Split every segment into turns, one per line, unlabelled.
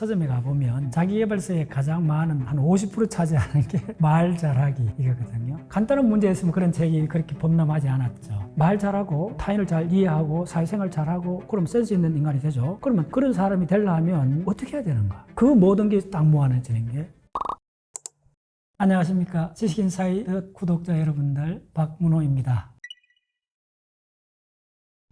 서점에 가보면 자기계발서에 가장 많은 한 50% 차지하는 게 말 잘하기 이거거든요. 간단한 문제였으면 그런 책이 그렇게 범람하지 않았죠. 말 잘하고 타인을 잘 이해하고 사회생활 잘하고 그럼 센스 있는 인간이 되죠. 그러면 그런 사람이 되려면 어떻게 해야 되는가? 그 모든 게 딱 모아내지는 게. 안녕하십니까. 지식인사이 구독자 여러분들, 박문호입니다.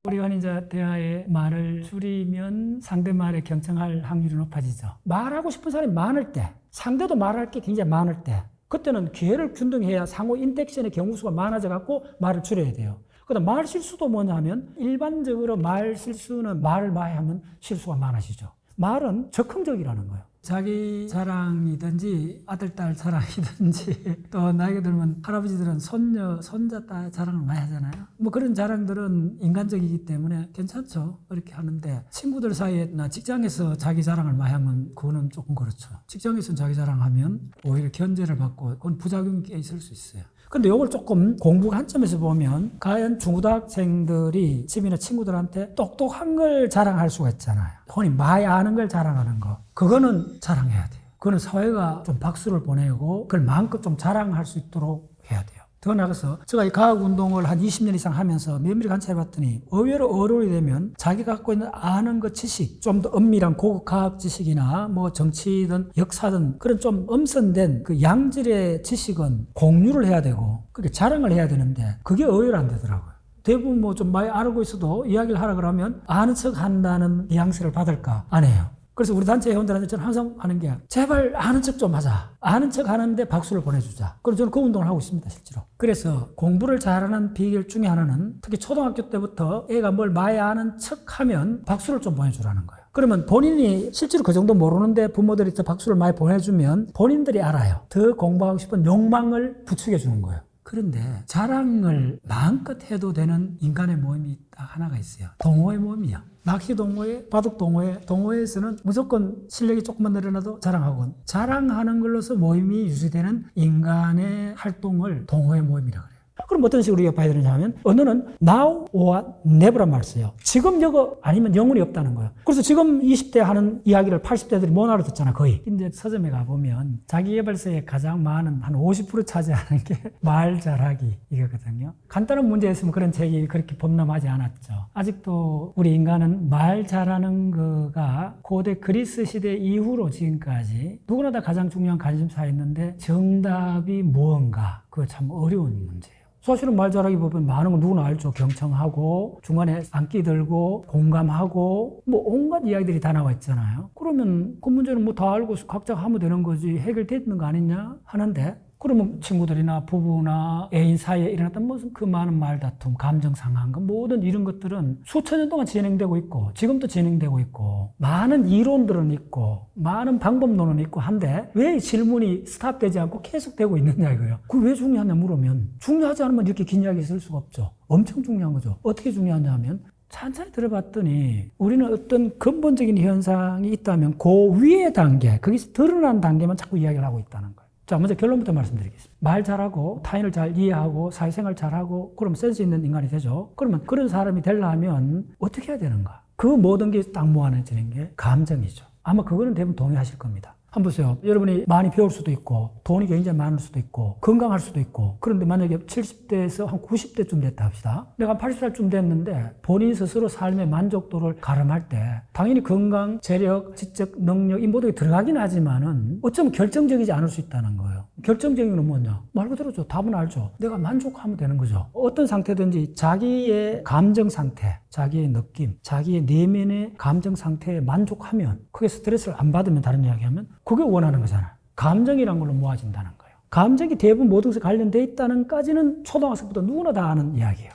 우리 은인자 대화의 말을 줄이면 상대말에 경청할 확률이 높아지죠. 말하고 싶은 사람이 많을 때, 상대도 말할 게 굉장히 많을 때, 그때는 기회를 균등해야 상호 인텍션의 경우수가 많아져 갖고 말을 줄여야 돼요. 그다음 말 실수도 뭐냐면 일반적으로 말 실수는 말을 많이 하면 실수가 많아지죠. 말은 적극적이라는 거예요. 자기 자랑이든지 아들, 딸 자랑이든지 또 나이가 들면 할아버지들은 손녀, 손자, 딸 자랑을 많이 하잖아요. 뭐 그런 자랑들은 인간적이기 때문에 괜찮죠. 그렇게 하는데 친구들 사이에나 직장에서 자기 자랑을 많이 하면 그거는 조금 그렇죠. 직장에서 자기 자랑하면 오히려 견제를 받고 그건 부작용이 꽤 있을 수 있어요. 근데 이걸 조금 공부 관점에서 보면 과연 중고등학생들이 집이나 친구들한테 똑똑한 걸 자랑할 수가 있잖아요. 혼이 많이 아는 걸 자랑하는 거. 그거는 자랑해야 돼요. 그거는 사회가 좀 박수를 보내고 그걸 마음껏 좀 자랑할 수 있도록 해야 돼요. 더 나가서 제가 이 과학운동을 한 20년 이상 하면서 면밀히 관찰해봤더니 의외로 어른이 되면 자기가 갖고 있는 아는 것 지식, 좀 더 엄밀한 고급 과학 지식이나 뭐 정치든 역사든 그런 좀 엄선된 그 양질의 지식은 공유를 해야 되고 그렇게 자랑을 해야 되는데 그게 의외로 안 되더라고요. 대부분 뭐 좀 많이 알고 있어도 이야기를 하라 그러면 아는 척 한다는 뉘앙스를 받을까? 안 해요. 그래서 우리 단체 회원들한테 저는 항상 하는 게 제발 아는 척 좀 하자. 아는 척 하는데 박수를 보내주자. 그럼 저는 그 운동을 하고 있습니다, 실제로. 그래서 공부를 잘하는 비결 중에 하나는 특히 초등학교 때부터 애가 뭘 많이 아는 척 하면 박수를 좀 보내주라는 거예요. 그러면 본인이 실제로 그 정도 모르는데 부모들이 더 박수를 많이 보내주면 본인들이 알아요. 더 공부하고 싶은 욕망을 부추겨주는 거예요. 그런데 자랑을 마음껏 해도 되는 인간의 모임이 딱 하나가 있어요. 동호회 모임이야. 낚시 동호회, 바둑 동호회, 동호회에서는 무조건 실력이 조금만 늘어나도 자랑하고 자랑하는 걸로서 모임이 유지되는 인간의 활동을 동호회 모임이라고 그래요. 그럼 어떤 식으로 이어봐야 되느냐 하면 언어는 now or never란 말을 써요. 지금 이거 아니면 영혼이 없다는 거예요. 그래서 지금 20대 하는 이야기를 80대들이 못 알아듣잖아 거의. 이제 서점에 가보면 자기계발서에 가장 많은 한 50% 차지하는 게 말 잘하기 이거거든요. 간단한 문제였으면 그런 책이 그렇게 범람하지 않았죠. 아직도 우리 인간은 말 잘하는 거가 고대 그리스 시대 이후로 지금까지 누구나 다 가장 중요한 관심사였는데 정답이 무언가 그거 참 어려운 문제예요. 사실은 말 잘하기 보면 많은 건 누구나 알죠. 경청하고 중간에 안 끼들고 공감하고 뭐 온갖 이야기들이 다 나와 있잖아요. 그러면 그 문제는 뭐 다 알고 각자 하면 되는 거지 해결되는 거 아니냐 하는데 그러면 친구들이나 부부나 애인 사이에 일어났던 무슨 그 많은 말다툼, 감정 상한 모든 이런 것들은 수천 년 동안 진행되고 있고 지금도 진행되고 있고 많은 이론들은 있고 많은 방법론은 있고 한데 왜 질문이 스탑되지 않고 계속되고 있느냐 이거예요. 그게 왜 중요하냐 물으면 중요하지 않으면 이렇게 긴 이야기 쓸 수가 없죠. 엄청 중요한 거죠. 어떻게 중요하냐 하면 천천히 들어봤더니 우리는 어떤 근본적인 현상이 있다면 그 위의 단계, 거기서 드러난 단계만 자꾸 이야기를 하고 있다는 거예요. 자, 먼저 결론부터 말씀드리겠습니다. 말 잘하고 타인을 잘 이해하고 사회생활 잘하고 그럼 센스 있는 인간이 되죠. 그러면 그런 사람이 되려면 어떻게 해야 되는가? 그 모든 게 딱 모아내지는 게 감정이죠. 아마 그거는 대부분 동의하실 겁니다. 한번 보세요. 여러분이 많이 배울 수도 있고 돈이 굉장히 많을 수도 있고 건강할 수도 있고 그런데 만약에 70대에서 한 90대쯤 됐다 합시다. 내가 80살쯤 됐는데 본인 스스로 삶의 만족도를 가름할 때 당연히 건강, 재력, 지적, 능력 이 모든 게 들어가긴 하지만은 어쩌면 결정적이지 않을 수 있다는 거예요. 결정적인 건 뭐냐? 말 그대로죠. 답은 알죠. 내가 만족하면 되는 거죠. 어떤 상태든지 자기의 감정 상태, 자기의 느낌, 자기의 내면의 감정 상태에 만족하면 그게 스트레스를 안 받으면 다른 이야기하면 그게 원하는 거잖아요. 감정이란 걸로 모아진다는 거예요. 감정이 대부분 모든 것에 관련되어 있다는까지는 초등학생부터 누구나 다 아는 이야기예요.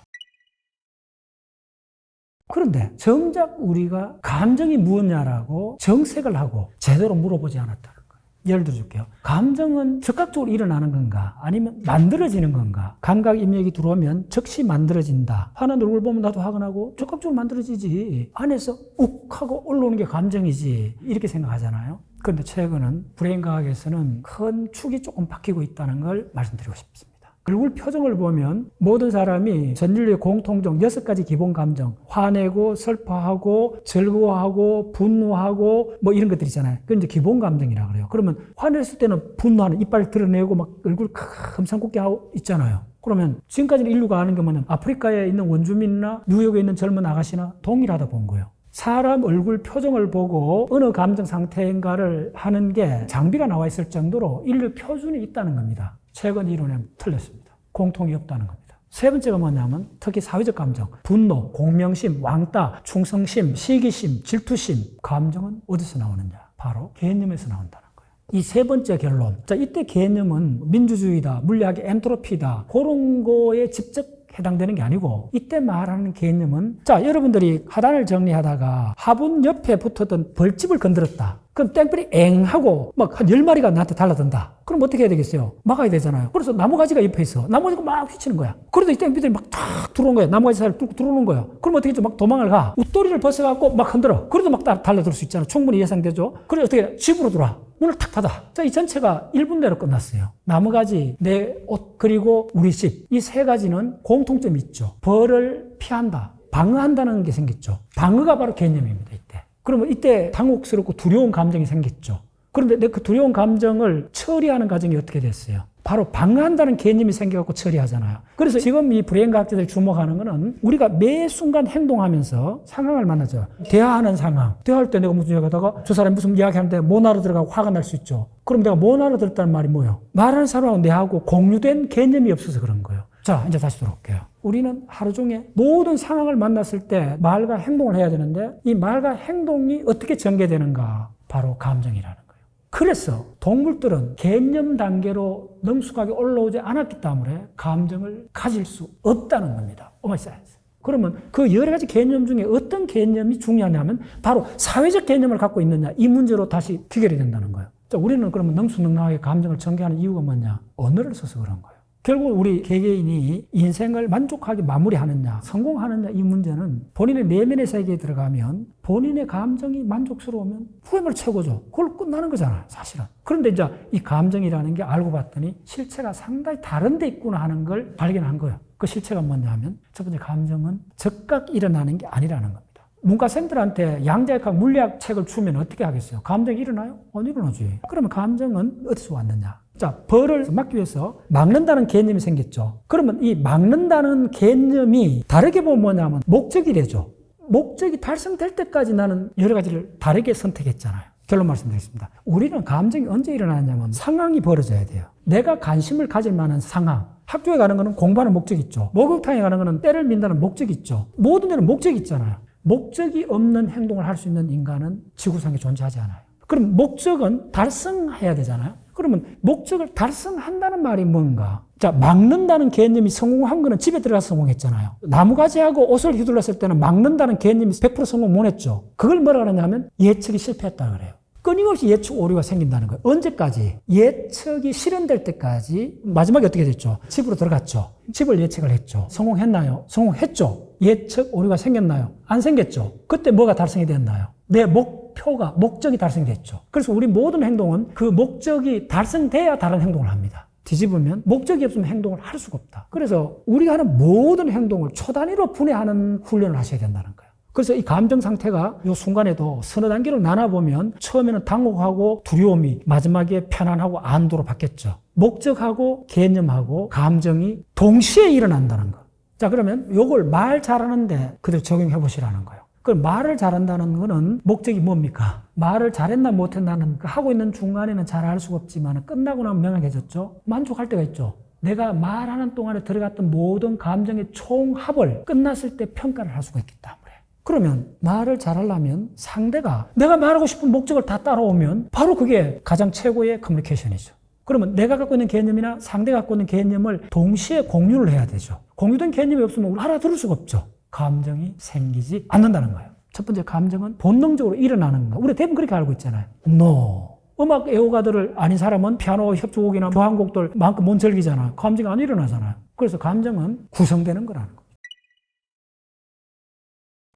그런데 정작 우리가 감정이 무엇냐라고 정색을 하고 제대로 물어보지 않았다는 거예요. 예를 들어 줄게요. 감정은 즉각적으로 일어나는 건가? 아니면 만들어지는 건가? 감각 입력이 들어오면 즉시 만들어진다. 화난 얼굴 보면 나도 화가 나고 즉각적으로 만들어지지. 안에서 욱 하고 올라오는 게 감정이지. 이렇게 생각하잖아요. 그런데 최근은 브레인 과학에서는 큰 축이 조금 바뀌고 있다는 걸 말씀드리고 싶습니다. 얼굴 표정을 보면 모든 사람이 전 인류의 공통적 6가지 기본 감정, 화내고 슬퍼하고 즐거워하고 분노하고 뭐 이런 것들 있잖아요. 그건 이제 기본 감정이라 그래요. 그러면 화냈을 때는 분노하는 이빨 드러내고 막 얼굴 큼상궂게 하고 있잖아요. 그러면 지금까지는 인류가 아는 게 뭐냐면 아프리카에 있는 원주민이나 뉴욕에 있는 젊은 아가씨나 동일하다 본 거예요. 사람 얼굴 표정을 보고 어느 감정 상태인가를 하는 게 장비가 나와 있을 정도로 인류 표준이 있다는 겁니다. 최근 이론은 틀렸습니다. 공통이 없다는 겁니다. 세 번째가 뭐냐면 특히 사회적 감정, 분노, 공명심, 왕따, 충성심, 시기심, 질투심. 감정은 어디서 나오느냐? 바로 개념에서 나온다는 거예요. 이 세 번째 결론. 자, 이때 개념은 민주주의다, 물리학의 엔트로피다, 그런 거에 직접 해당되는 게 아니고 이때 말하는 개념은 자, 여러분들이 하단을 정리하다가 화분 옆에 붙었던 벌집을 건드렸다. 그럼 땡볕이 앵하고 막 한 10마리가 나한테 달라든다. 그럼 어떻게 해야 되겠어요? 막아야 되잖아요. 그래서 나무가지가 옆에 있어. 나무가지가 막 휘치는 거야. 그래도 이 땡볕들이 막 탁 들어온 거야. 나무가지 사이를 뚫고 들어오는 거야. 그럼 어떻게 했죠? 막 도망을 가. 웃도리를 벗어갖고 막 흔들어. 그래도 막 달라들 수 있잖아. 충분히 예상되죠? 그래 어떻게 해? 집으로 들어와. 문을 탁 닫아. 자, 이 전체가 1분 내로 끝났어요. 나무가지, 내 옷, 그리고 우리 집. 이 세 가지는 공통점이 있죠. 벌을 피한다. 방어한다는 게 생겼죠. 방어가 바로 개념입니다, 이때. 그러면 이때 당혹스럽고 두려운 감정이 생겼죠. 그런데 내 그 두려운 감정을 처리하는 과정이 어떻게 됐어요? 바로 방어한다는 개념이 생겨갖고 처리하잖아요. 그래서 지금 이 브레인과학자들이 주목하는 거는 우리가 매 순간 행동하면서 상황을 만나죠. 대화하는 상황. 대화할 때 내가 무슨 이야기하다가 저 사람이 무슨 이야기하는데 못 알아들어가고 화가 날 수 있죠. 그럼 내가 못 알아들었다는 말이 뭐예요? 말하는 사람하고 내하고 공유된 개념이 없어서 그런 거예요. 자, 이제 다시 돌아올게요. 우리는 하루 종일 모든 상황을 만났을 때 말과 행동을 해야 되는데 이 말과 행동이 어떻게 전개되는가? 바로 감정이라는 거예요. 그래서 동물들은 개념 단계로 능숙하게 올라오지 않았기 때문에 감정을 가질 수 없다는 겁니다. 오마이사이언스. 그러면 그 여러 가지 개념 중에 어떤 개념이 중요하냐면 바로 사회적 개념을 갖고 있느냐 이 문제로 다시 귀결이 된다는 거예요. 자, 우리는 그러면 능수능란하게 감정을 전개하는 이유가 뭐냐? 언어를 써서 그런 거예요. 결국 우리 개개인이 인생을 만족하게 마무리하느냐, 성공하느냐 이 문제는 본인의 내면의 세계에 들어가면 본인의 감정이 만족스러우면 후회물 최고죠. 그걸로 끝나는 거잖아요, 사실은. 그런데 이제 이 감정이라는 게 알고 봤더니 실체가 상당히 다른 데 있구나 하는 걸 발견한 거예요. 그 실체가 뭐냐면 첫 번째 감정은 즉각 일어나는 게 아니라는 겁니다. 문과생들한테 양자역학 물리학 책을 주면 어떻게 하겠어요? 감정이 일어나요? 안 일어나지. 그러면 감정은 어디서 왔느냐? 자, 벌을 막기 위해서 막는다는 개념이 생겼죠. 그러면 이 막는다는 개념이 다르게 보면 뭐냐면 목적이 되죠. 목적이 달성될 때까지 나는 여러 가지를 다르게 선택했잖아요. 결론 말씀드리겠습니다. 우리는 감정이 언제 일어나냐면 상황이 벌어져야 돼요. 내가 관심을 가질 만한 상황. 학교에 가는 거는 공부하는 목적이 있죠. 목욕탕에 가는 거는 때를 민다는 목적이 있죠. 모든 데는 목적이 있잖아요. 목적이 없는 행동을 할 수 있는 인간은 지구상에 존재하지 않아요. 그럼 목적은 달성해야 되잖아요. 그러면 목적을 달성한다는 말이 뭔가? 자, 막는다는 개념이 성공한 거는 집에 들어가서 성공했잖아요. 나무가지하고 옷을 휘둘렀을 때는 막는다는 개념이 100% 성공 못 했죠. 그걸 뭐라 그러냐면 예측이 실패했다 그래요. 끊임없이 예측 오류가 생긴다는 거예요. 언제까지? 예측이 실현될 때까지. 마지막에 어떻게 됐죠? 집으로 들어갔죠. 집을 예측을 했죠. 성공했나요? 성공했죠. 예측 오류가 생겼나요? 안 생겼죠. 그때 뭐가 달성이 됐나요? 내 목적이 달성됐죠. 그래서 우리 모든 행동은 그 목적이 달성돼야 다른 행동을 합니다. 뒤집으면 목적이 없으면 행동을 할 수가 없다. 그래서 우리가 하는 모든 행동을 초단위로 분해하는 훈련을 하셔야 된다는 거예요. 그래서 이 감정 상태가 이 순간에도 서너 단계로 나눠보면 처음에는 당혹하고 두려움이 마지막에 편안하고 안도로 바뀌었죠. 목적하고 개념하고 감정이 동시에 일어난다는 거. 자, 그러면 이걸 말 잘하는데 그대로 적용해 보시라는 거예요. 그럼 말을 잘한다는 거는 목적이 뭡니까? 말을 잘했나 못했나는 하고 있는 중간에는 잘 알 수가 없지만 끝나고 나면 명확해졌죠. 만족할 때가 있죠. 내가 말하는 동안에 들어갔던 모든 감정의 총합을 끝났을 때 평가를 할 수가 있기 때문에. 그러면 말을 잘하려면 상대가 내가 말하고 싶은 목적을 다 따라오면 바로 그게 가장 최고의 커뮤니케이션이죠. 그러면 내가 갖고 있는 개념이나 상대가 갖고 있는 개념을 동시에 공유를 해야 되죠. 공유된 개념이 없으면 우리 알아들을 수가 없죠. 감정이 생기지 않는다는 거예요. 첫 번째 감정은 본능적으로 일어나는 거. 우리 대부분 그렇게 알고 있잖아요. No. 음악 애호가들을 아닌 사람은 피아노 협주곡이나 교향곡들 마음껏 못 즐기잖아요. 감정이 안 일어나잖아요. 그래서 감정은 구성되는 거라는 거예요.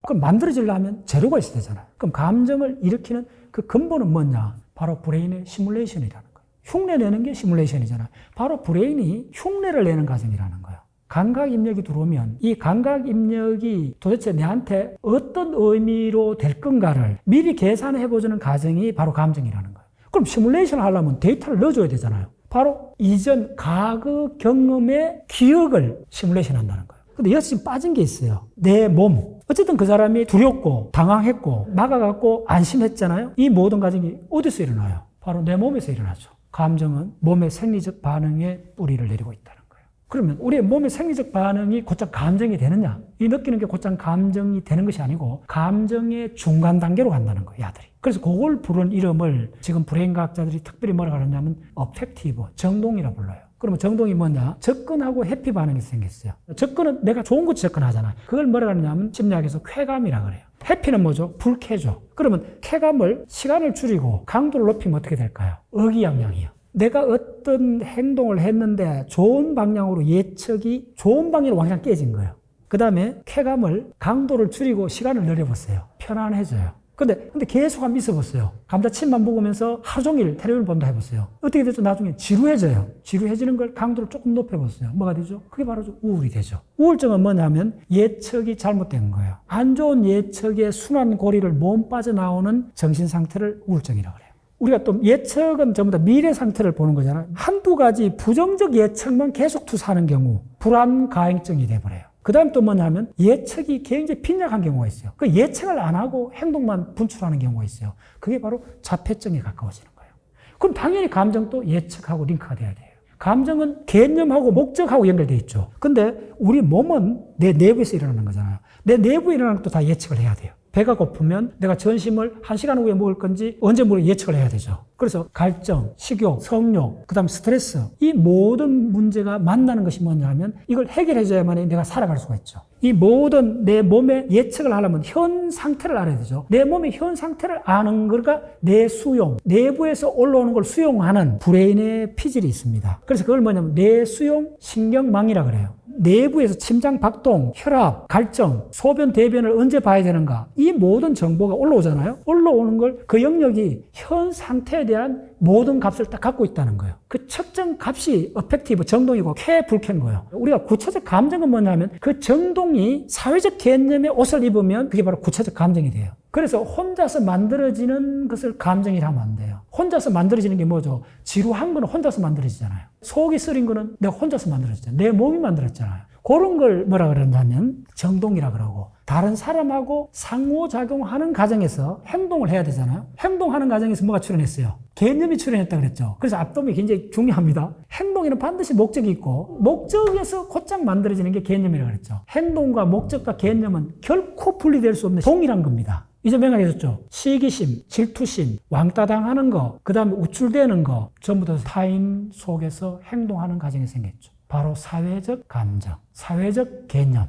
그럼 만들어지려면 재료가 있어야 되잖아요. 그럼 감정을 일으키는 그 근본은 뭐냐? 바로 브레인의 시뮬레이션이라는 거예요. 흉내 내는 게 시뮬레이션이잖아요. 바로 브레인이 흉내를 내는 과정이라는 거예요. 감각 입력이 들어오면 이 감각 입력이 도대체 내한테 어떤 의미로 될 건가를 미리 계산해보자는 과정이 바로 감정이라는 거예요. 그럼 시뮬레이션을 하려면 데이터를 넣어줘야 되잖아요. 바로 이전 과거 경험의 기억을 시뮬레이션 한다는 거예요. 근데 여기서 지금 빠진 게 있어요. 내 몸. 어쨌든 그 사람이 두렵고 당황했고 막아갖고 안심했잖아요. 이 모든 과정이 어디서 일어나요? 바로 내 몸에서 일어나죠. 감정은 몸의 생리적 반응에 뿌리를 내리고 있다는 거예요. 그러면 우리의 몸의 생리적 반응이 곧장 감정이 되느냐? 이 느끼는 게 곧장 감정이 되는 것이 아니고 감정의 중간 단계로 간다는 거예요, 아들이. 그래서 그걸 부른 이름을 지금 브레인과학자들이 특별히 뭐라고 하냐면 어펙티브, 정동이라 불러요. 그러면 정동이 뭐냐? 접근하고 해피 반응이 생겼어요. 접근은 내가 좋은 것 접근하잖아요. 그걸 뭐라고 하냐면 심리학에서 쾌감이라 그래요. 해피는 뭐죠? 불쾌죠. 그러면 쾌감을 시간을 줄이고 강도를 높이면 어떻게 될까요? 의기양양이요. 내가 어떤 행동을 했는데 좋은 방향으로 예측이 좋은 방향으로 왕창 깨진 거예요. 그 다음에 쾌감을 강도를 줄이고 시간을 늘려봤어요. 편안해져요. 근데 계속 한번 있어봤어요. 감자칩만 먹으면서 하루 종일 텔레비전 본다 해봤어요. 어떻게 되죠? 나중에 지루해져요. 지루해지는 걸 강도를 조금 높여봤어요. 뭐가 되죠? 그게 바로 우울이 되죠. 우울증은 뭐냐면 예측이 잘못된 거예요. 안 좋은 예측의 순환 고리를 몸 빠져나오는 정신 상태를 우울증이라고 그래요. 우리가 또 예측은 전부 다 미래 상태를 보는 거잖아요. 한두 가지 부정적 예측만 계속 투사하는 경우 불안 가행증이 돼버려요. 그 다음 또 뭐냐면 예측이 굉장히 빈약한 경우가 있어요. 그 예측을 안 하고 행동만 분출하는 경우가 있어요. 그게 바로 자폐증에 가까워지는 거예요. 그럼 당연히 감정도 예측하고 링크가 돼야 돼요. 감정은 개념하고 목적하고 연결되어 있죠. 근데 우리 몸은 내 내부에서 일어나는 거잖아요. 내 내부에 일어나는 것도 다 예측을 해야 돼요. 배가 고프면 내가 점심을 1시간 후에 먹을 건지 언제 먹을 예측을 해야 되죠. 그래서 갈증, 식욕, 성욕, 그 다음 스트레스, 이 모든 문제가 만나는 것이 뭐냐면 이걸 해결해줘야만 내가 살아갈 수가 있죠. 이 모든 내 몸의 예측을 하려면 현 상태를 알아야 되죠. 내 몸의 현 상태를 아는 거가 내 수용, 내부에서 올라오는 걸 수용하는 브레인의 피질이 있습니다. 그래서 그걸 뭐냐면 내 수용 신경망이라 그래요. 내부에서 심장 박동, 혈압, 갈증, 소변, 대변을 언제 봐야 되는가, 이 모든 정보가 올라오잖아요. 올라오는 걸 그 영역이 현 상태에 대한 모든 값을 딱 갖고 있다는 거예요. 그 측정 값이 어펙티브, 정동이고 쾌, 불쾌인 거예요. 우리가 구체적 감정은 뭐냐면 그 정동이 사회적 개념의 옷을 입으면 그게 바로 구체적 감정이 돼요. 그래서 혼자서 만들어지는 것을 감정이라 하면 안 돼요. 혼자서 만들어지는 게 뭐죠? 지루한 거는 혼자서 만들어지잖아요. 속이 쓰린 거는 내가 혼자서 만들어지잖아요. 내 몸이 만들었잖아요. 그런 걸 뭐라 그러냐면 정동이라 그러고, 다른 사람하고 상호작용하는 과정에서 행동을 해야 되잖아요. 행동하는 과정에서 뭐가 출현했어요? 개념이 출현했다 그랬죠. 그래서 앞dom이 굉장히 중요합니다. 행동에는 반드시 목적이 있고 목적에서 곧장 만들어지는 게 개념이라고 그랬죠. 행동과 목적과 개념은 결코 분리될 수 없는 동일한 겁니다. 이제 명확해졌죠. 시기심, 질투심, 왕따당하는 거, 그 다음에 우쭐대는 거 전부 다 타인 속에서 행동하는 과정이 생겼죠. 바로 사회적 감정, 사회적 개념.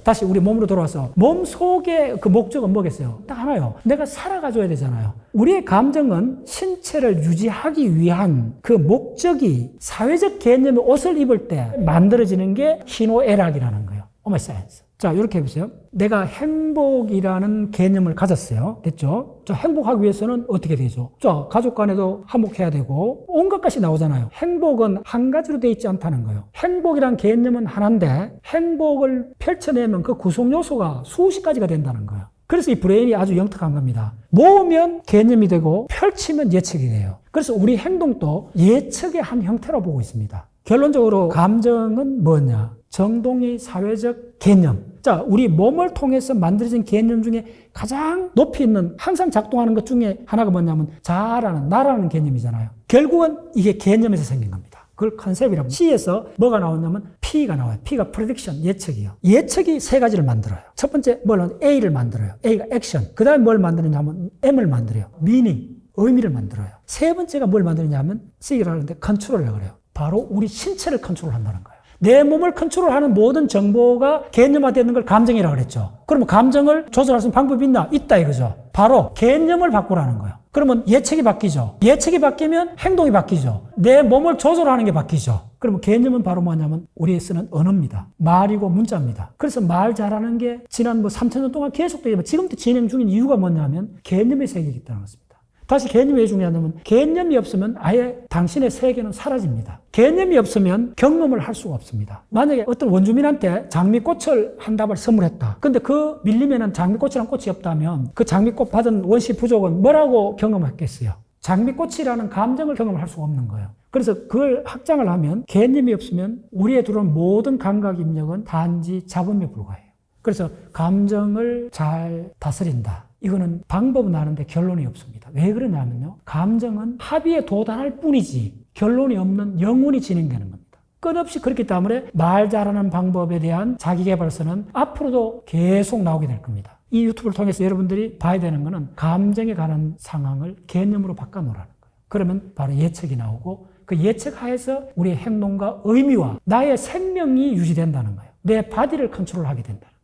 다시 우리 몸으로 돌아와서 몸 속의 그 목적은 뭐겠어요? 딱 하나요. 내가 살아가줘야 되잖아요. 우리의 감정은 신체를 유지하기 위한 그 목적이 사회적 개념의 옷을 입을 때 만들어지는 게 희노애락이라는 거예요. 오마이 사이언스. 자, 이렇게 해보세요. 내가 행복이라는 개념을 가졌어요. 됐죠? 자, 행복하기 위해서는 어떻게 되죠? 자, 가족 간에도 화목해야 되고 온갖 것이 나오잖아요. 행복은 한 가지로 되어 있지 않다는 거예요. 행복이란 개념은 하나인데 행복을 펼쳐내면 그 구성 요소가 수십 가지가 된다는 거예요. 그래서 이 브레인이 아주 영특한 겁니다. 모으면 개념이 되고 펼치면 예측이 돼요. 그래서 우리 행동도 예측의 한 형태로 보고 있습니다. 결론적으로 감정은 뭐냐? 정동의 사회적 개념. 자, 우리 몸을 통해서 만들어진 개념 중에 가장 높이 있는 항상 작동하는 것 중에 하나가 뭐냐면 자아라는, 나라는 개념이잖아요. 결국은 이게 개념에서 생긴 겁니다. 그걸 컨셉이라고. C에서 뭐가 나오냐면 P가 나와요. P가 prediction, 예측이요. 예측이 세 가지를 만들어요. 첫 번째 뭐는 A를 만들어요. A가 액션. 그 다음에 뭘 만드느냐면 M을 만들어요. meaning, 의미를 만들어요. 세 번째가 뭘 만드느냐면 C라고 하는데 컨트롤이라고 그래요. 바로 우리 신체를 컨트롤한다는 거예요. 내 몸을 컨트롤하는 모든 정보가 개념화되는 걸 감정이라고 그랬죠. 그러면 감정을 조절할 수 있는 방법이 있나? 있다 이거죠. 바로 개념을 바꾸라는 거예요. 그러면 예측이 바뀌죠. 예측이 바뀌면 행동이 바뀌죠. 내 몸을 조절하는 게 바뀌죠. 그러면 개념은 바로 뭐냐면 우리 쓰는 언어입니다. 말이고 문자입니다. 그래서 말 잘하는 게 지난 3,000년 동안 계속되지만 지금도 진행 중인 이유가 뭐냐면 개념의 세계이기 때문에 그렇습니다. 다시 개념이 왜 중요하냐면 개념이 없으면 아예 당신의 세계는 사라집니다. 개념이 없으면 경험을 할 수가 없습니다. 만약에 어떤 원주민한테 장미꽃을 한 답을 선물했다. 근데 그 밀림에는 장미꽃이란 꽃이 없다면 그 장미꽃 받은 원시 부족은 뭐라고 경험했겠어요? 장미꽃이라는 감정을 경험할 수가 없는 거예요. 그래서 그걸 확장을 하면 개념이 없으면 우리에 들어온 모든 감각 입력은 단지 잡음에 불과해요. 그래서 감정을 잘 다스린다. 이거는 방법은 아는데 결론이 없습니다. 왜 그러냐면요. 감정은 합의에 도달할 뿐이지 결론이 없는 영원히 진행되는 겁니다. 끝없이 그렇기 때문에 말 잘하는 방법에 대한 자기계발서는 앞으로도 계속 나오게 될 겁니다. 이 유튜브를 통해서 여러분들이 봐야 되는 것은 감정에 관한 상황을 개념으로 바꿔놓으라는 거예요. 그러면 바로 예측이 나오고 그 예측 하에서 우리의 행동과 의미와 나의 생명이 유지된다는 거예요. 내 바디를 컨트롤하게 된다는 거예요.